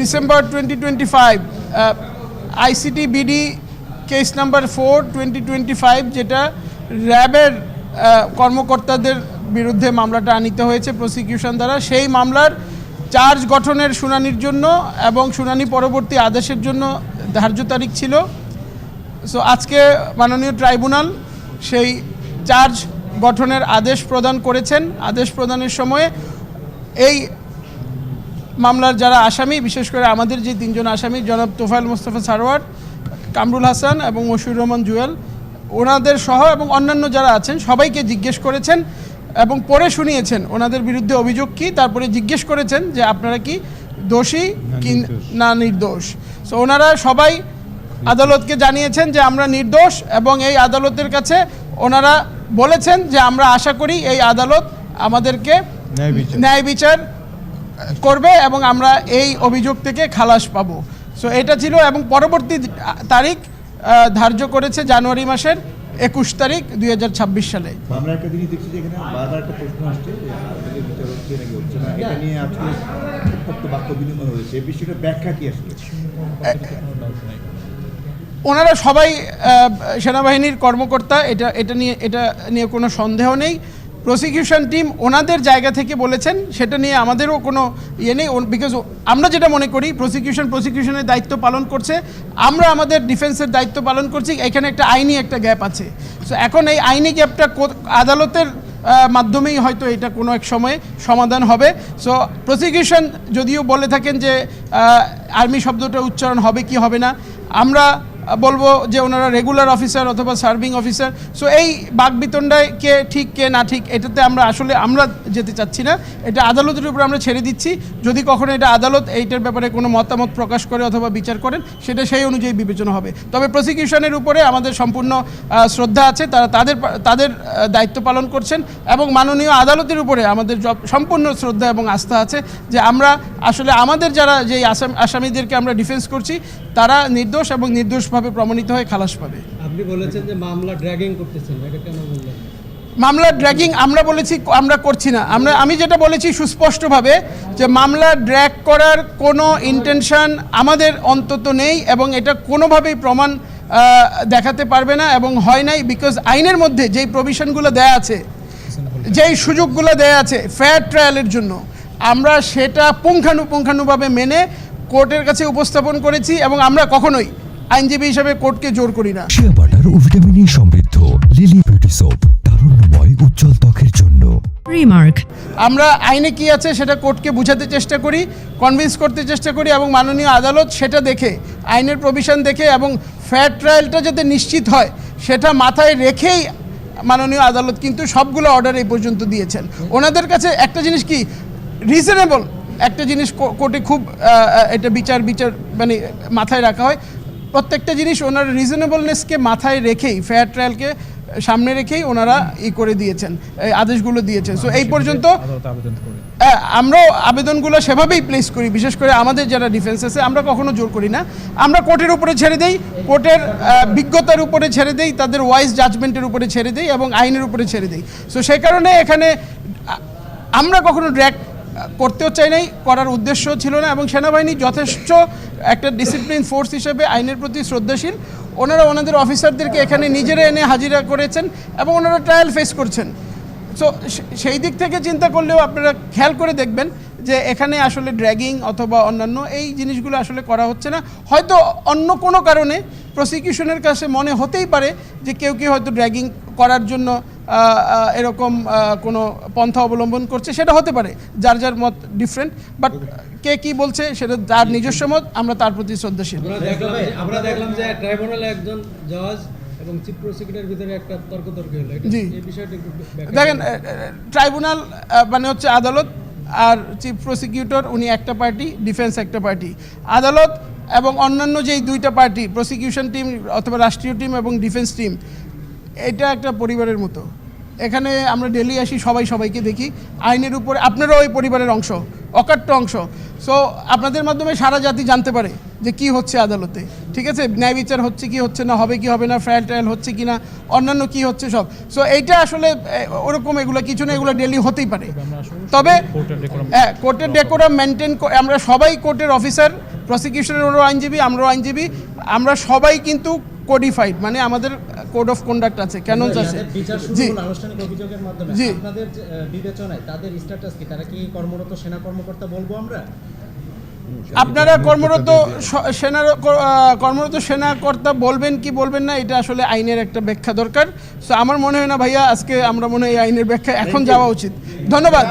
December 2025 ICT BD case number 4 2025 যেটা র্যাবের কর্মকর্তাদের বিরুদ্ধে মামলাটা আনিত হয়েছে প্রসিকিউশন দ্বারা, সেই মামলার চার্জ গঠনের শুনানির জন্য এবং শুনানি পরবর্তী আদেশের জন্য ধার্য তারিখ ছিল। সো আজকে মাননীয় ট্রাইব্যুনাল সেই চার্জ গঠনের আদেশ প্রদান করেছেন। আদেশ প্রদানের সময়ে এই মামলার যারা আসামি, বিশেষ করে আমাদের যে তিনজন আসামি জনাব তোফায়েল মোস্তফা সারওয়ার, কামরুল হাসান এবং মশিউর রহমান জুয়েল, ওনাদের সহ এবং অন্যান্য যারা আছেন সবাইকে জিজ্ঞেস করেছেন এবং পড়ে শুনিয়েছেন ওনাদের বিরুদ্ধে অভিযোগ কী, তারপরে জিজ্ঞেস করেছেন যে আপনারা কি দোষী কি না নির্দোষ। সো ওনারা সবাই আদালতকে জানিয়েছেন যে আমরা নির্দোষ এবং এই আদালতের কাছে ওনারা বলেছেন যে আমরা আশা করি এই আদালত আমাদেরকে ন্যায় বিচার করবে এবং আমরা এই অভিযোগ থেকে খালাস পাবো। সো এটা ছিল এবং পরবর্তী তারিখ ধার্য করেছে জানুয়ারি মাসের 21 তারিখ 2026 সালে। আমরা একটা জিনিস দেখছি যে এখানে বারবার একটা প্রশ্ন আসছে যে বিচার হচ্ছে নাকি হচ্ছে না, এটা নিয়ে আজকে উত্তপ্ত বাক্য বিনিময় হয়েছে, এই বিষয়টা ব্যাখ্যা কি আসলে? ওনারা সবাই সেনাবাহিনীর কর্মকর্তা, এটা নিয়ে কোনো সন্দেহ নেই। প্রসিকিউশন টিম ওনাদের জায়গা থেকে বলেছেন, সেটা নিয়ে আমাদেরও কোনো ইয়ে নেই, বিকজ আমরা যেটা মনে করি প্রসিকিউশনের দায়িত্ব পালন করছে, আমরা আমাদের ডিফেন্সের দায়িত্ব পালন করছি। এখানে একটা আইনি একটা গ্যাপ আছে। সো এখন এই আইনি গ্যাপটা আদালতের মাধ্যমেই হয়তো এটা কোনো এক সময়ে সমাধান হবে। সো প্রসিকিউশন যদিও বলে থাকেন যে আর্মি শব্দটা উচ্চারণ হবে কি হবে না, আমরা বলবো যে ওনারা রেগুলার অফিসার অথবা সার্ভিং অফিসার। সো এই বাকবিতণ্ডায় কে ঠিক কে না ঠিক এটাতে আমরা যেতে চাচ্ছি না, এটা আদালতের উপর আমরা ছেড়ে দিচ্ছি। যদি কখনো এটা আদালত এইটার ব্যাপারে কোনো মতামত প্রকাশ করে অথবা বিচার করেন, সেটা সেই অনুযায়ী বিবেচনা হবে। তবে প্রসিকিউশনের উপরে আমাদের সম্পূর্ণ শ্রদ্ধা আছে, তারা তাদের দায়িত্ব পালন করছেন এবং মাননীয় আদালতের উপরে আমাদের সম্পূর্ণ শ্রদ্ধা এবং আস্থা আছে যে আমরা আসলে আমাদের যারা যেই আসামিদেরকে আমরা ডিফেন্স করছি তারা নির্দোষ এবং নির্দোষভাবে প্রমাণিত হয়ে খালাস পাবে। আপনি বলেছেন যে মামলা ড্র্যাগিং করতেছেন, এটা কেন বললেন? মামলা ড্র্যাগিং আমরা বলেছি আমরা করছি না। আমি যেটা বলেছি সুস্পষ্টভাবে যে মামলা ড্র্যাগ করার কোনো ইন্টেনশন আমাদের অন্তত নেই এবং এটা কোনোভাবেই প্রমাণ দেখাতে পারবে না এবং হয় নাই, বিকজ আইনের মধ্যে যেই প্রভিশনগুলো দেয়া আছে, যেই সুযোগগুলো দেয়া আছে ফেয়ার ট্রায়ালের জন্য, আমরা সেটা পুঙ্খানুপুঙ্খানুভাবে মেনে কোর্টের কাছে উপস্থাপন করেছি এবং আমরা কখনোই আইনজীবী হিসেবে কোর্টকে জোর করি না। শিয়া বাটার ও ভিটামিন ই সমৃদ্ধ লিলি বিউটি সোপ, তারুণ্যময় উজ্জ্বল ত্বকের জন্য। রিমার্ক, আমরা আইনে কি আছে সেটা কোর্টকে বোঝাতে চেষ্টা করি, কনভিন্স করতে চেষ্টা করি এবং মাননীয় আদালত সেটা দেখে, আইনের প্রভিশন দেখে এবং ফেয়ার ট্রায়ালটা যাতে নিশ্চিত হয় সেটা মাথায় রেখেই মাননীয় আদালত কিন্তু সবগুলো অর্ডার এই পর্যন্ত দিয়েছেন। ওনাদের কাছে একটা জিনিস কি রিজনেবল একটা জিনিস কোর্টে খুব এটা বিচার মানে মাথায় রাখা হয়, প্রত্যেকটা জিনিস ওনারা রিজনেবলনেসকে মাথায় রেখেই, ফেয়ার ট্রায়ালকে সামনে রেখেই ওনারা করে দিয়েছেন, এই আদেশগুলো দিয়েছেন। সো এই পর্যন্ত আমরাও আবেদনগুলো সেভাবেই প্লেস করি, বিশেষ করে আমাদের যারা ডিফেন্স আছে আমরা কখনো জোর করি না, আমরা কোর্টের উপরে ছেড়ে দেই, কোর্টের বিজ্ঞতার উপরে ছেড়ে দেই, তাদের ওয়াইজ জাজমেন্টের উপরে ছেড়ে দেই এবং আইনের উপরে ছেড়ে দেই। সো সেই কারণে এখানে আমরা কখনো ড্র্যাগ করতেও চাই নাই, করার উদ্দেশ্য ছিল না এবং সেনাবাহিনী যথেষ্ট একটা ডিসিপ্লিন ফোর্স হিসেবে আইনের প্রতি শ্রদ্ধাশীল। ওনারা ওনাদের অফিসারদেরকে এখানে নিজেরা এনে হাজিরা করেছেন এবং ওনারা ট্রায়াল ফেস করছেন। সো সেই দিক থেকে চিন্তা করলেও আপনারা খেয়াল করে দেখবেন যে এখানে আসলে ড্র্যাগিং অথবা অন্যান্য এই জিনিসগুলো আসলে করা হচ্ছে না। হয়তো অন্য কোনো কারণে প্রসিকিউশনের কাছে মনে হতেই পারে যে কেউ হয়তো ড্র্যাগিং করার জন্য এরকম কোনো পন্থা অবলম্বন করছে, সেটা হতে পারে, যার যার মত ডিফারেন্ট, বাট কে কি বলছে সেটা তার নিজস্ব মত, আমরা তার প্রতি শ্রদ্ধাশীল। আমরা দেখলাম যে ট্রাইব্যুনালে একজন জজ এবং চিফ প্রসিকিউটরের ভিতরে একটা তর্কতর্কি হলো, এই বিষয়টা একটু দেখেন, ট্রাইব্যুনাল মানে হচ্ছে আদালত, আর চিফ প্রসিকিউটর উনি একটা পার্টি, ডিফেন্স একটা পার্টি। আদালত এবং অন্যান্য যেই দুইটা পার্টি, প্রসিকিউশন টিম অথবা রাষ্ট্রীয় টিম এবং ডিফেন্স টিম, এটা একটা পরিবারের মতো। এখানে আমরা ডেলি আসি, সবাইকে দেখি, আইনের উপরে আপনারাও ওই পরিবারের অংশ, অকাট্য অংশ। সো আপনাদের মাধ্যমে সারা জাতি জানতে পারে যে কি হচ্ছে আদালতে, ঠিক আছে, ন্যায় বিচার হচ্ছে কি হচ্ছে না, হবে কি হবে না, ট্রায়াল ট্রায়াল হচ্ছে কি না, অন্যান্য কি হচ্ছে সব। সো এইটা আসলে ওরকম এগুলো কিছু না, এগুলো ডেলি হতেই পারে। তবে হ্যাঁ, কোর্টের ডেকোরাম মেনটেন, আমরা সবাই কোর্টের অফিসার, প্রসিকিউশনেরও আইনজীবী, আমরাও আইনজীবী, আমরা সবাই কিন্তু কোডিফাইড, মানে আমাদের কোড অফ কন্ডাক্ট আছে, ক্যাননস আছে। বিচার শুরু জি হলো আনুষ্ঠানিক অভিযোগের মাধ্যমে। জি। আপনাদের বিবেচনায় তাদের স্ট্যাটাস কি? তারা কি কর্মরত সেনা কর্মকর্তা বলবো আমরা? আপনারা কর্মরত সেনাকর্তা বলবেন কি বলবেন না, এটা আসলে আইনের একটা ব্যাখ্যা দরকার। সো আমার মনে হয় না ভাইয়া আজকে আমরা মনে হয় এই আইনের ব্যাখ্যা এখন যাওয়া উচিত। ধন্যবাদ।